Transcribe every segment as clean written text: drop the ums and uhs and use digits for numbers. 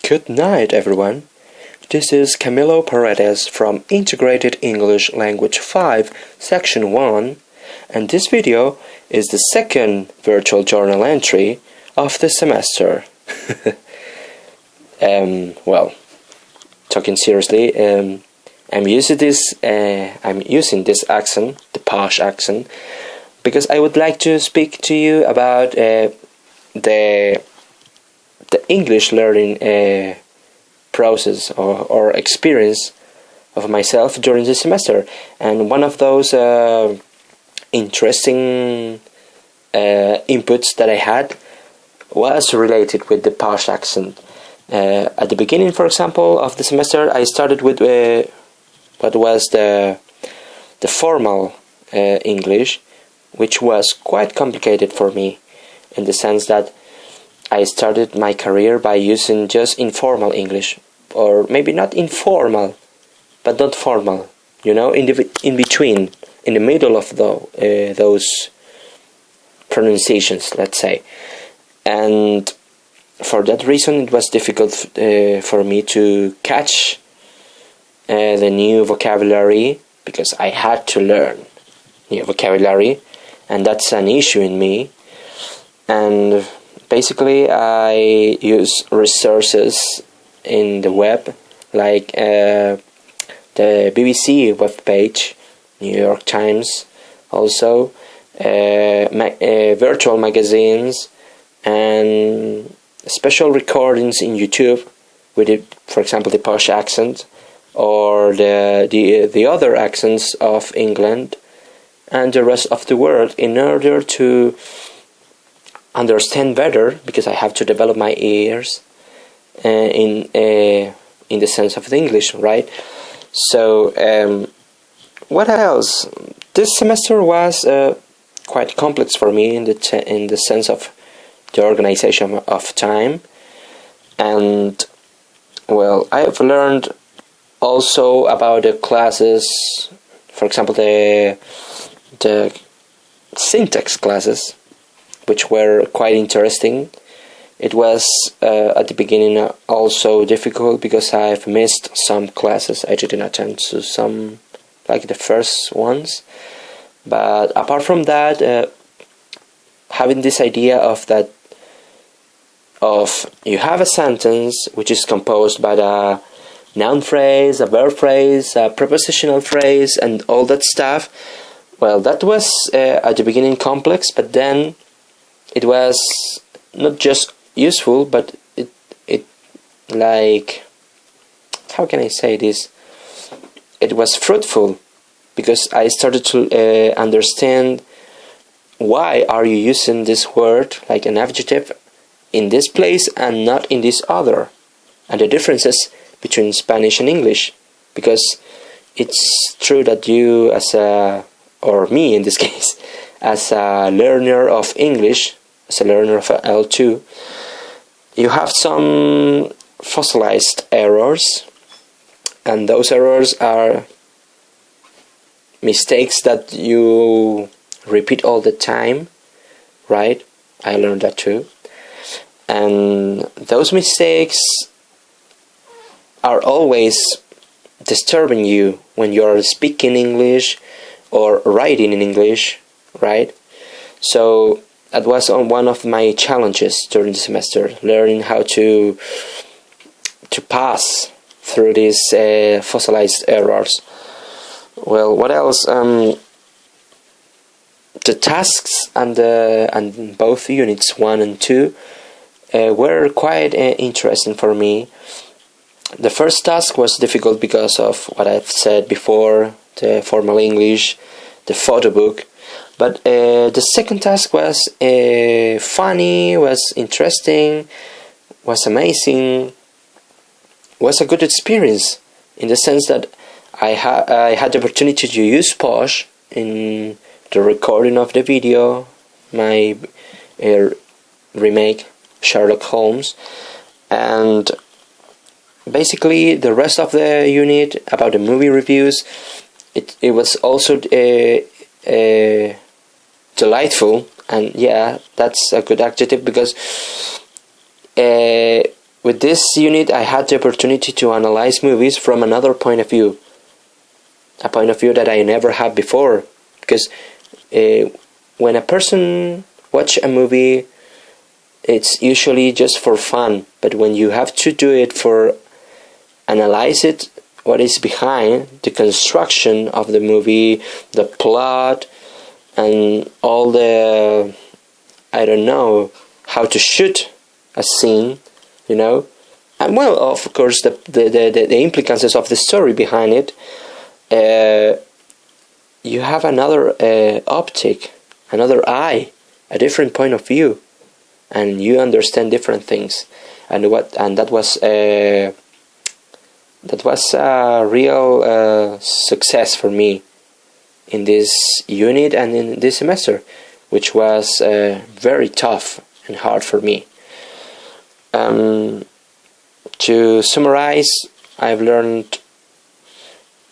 Good night, everyone. This is Camilo Paredes from Integrated English Language 5, Section 1, and this video is the second virtual journal entry of the semester. Well, talking seriously, I'm using this accent, the posh accent, because I would like to speak to you about the English learning process or experience of myself during the semester. And one of those interesting inputs that I had was related with the posh accent. At the beginning, for example, of the semester, I started with what was the formal English, which was quite complicated for me, in the sense that I started my career by using just informal English, or maybe not informal, but not formal. You know, in between, in the middle of those pronunciations, let's say. And for that reason, it was difficult for me to catch the new vocabulary, because I had to learn new vocabulary, and that's an issue in me. And basically, I use resources in the web, like the BBC webpage, New York Times, also virtual magazines, and special recordings in YouTube with it, for example, the posh accent, or the other accents of England and the rest of the world, in order to understand better, because I have to develop my ears in the sense of the English, right? So what else? This semester was quite complex for me in the sense of the organization of time, and well, I have learned also about the classes, for example, the syntax classes, which were quite interesting. It was at the beginning also difficult, because I've missed some classes. I didn't attend to some, like the first ones. But apart from that, having this idea of you have a sentence which is composed by a noun phrase, a verb phrase, a prepositional phrase, and all that stuff. Well, that was at the beginning complex, but then it was not just useful, but it like, how can I say this? It was fruitful, because I started to understand why are you using this word, like an adjective, in this place and not in this other, and the differences between Spanish and English. Because it's true that you, or me in this case, as a learner of English, as a learner of L2, you have some fossilized errors, and those errors are mistakes that you repeat all the time, right? I learned that too. And those mistakes are always disturbing you when you're speaking English or writing in English, right? So that was one of my challenges during the semester, learning how to pass through these fossilized errors. Well, what else? The tasks and both units 1 and 2 were quite interesting for me. The first task was difficult because of what I've said before, the formal English, the photo book. But the second task was funny, was interesting, was amazing, was a good experience, in the sense that I had the opportunity to use posh in the recording of the video, my remake Sherlock Holmes, and basically the rest of the unit about the movie reviews. It was also delightful, and yeah, that's a good adjective, because with this unit I had the opportunity to analyze movies from another point of view, a point of view that I never had before, because when a person watch a movie, it's usually just for fun, but when you have to do it for analyze it, what is behind the construction of the movie, the plot, and all the, I don't know, how to shoot a scene, you know, and well, of course, the implications of the story behind it. You have another optic, another eye, a different point of view, and you understand different things, and that was a real success for me in this unit and in this semester, which was very tough and hard for me. To summarize, I've learned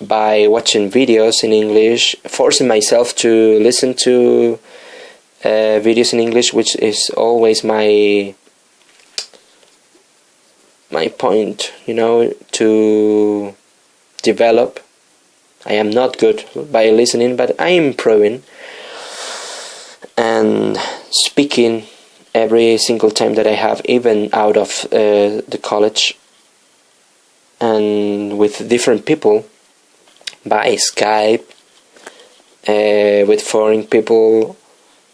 by watching videos in English, forcing myself to listen to videos in English, which is always my point, you know, to develop. I am not good by listening, but I am improving and speaking every single time that I have, even out of the college and with different people by Skype, with foreign people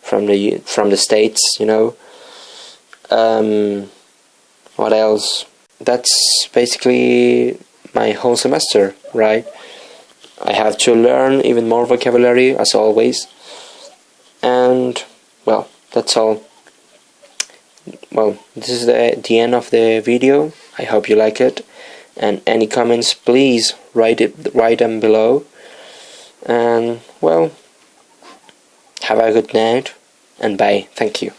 from the States, you know. What else? That's basically my whole semester, right? I have to learn even more vocabulary, as always. And, well, that's all. Well, this is the end of the video. I hope you like it. And any comments, please write them below. And, well, have a good night. And bye. Thank you.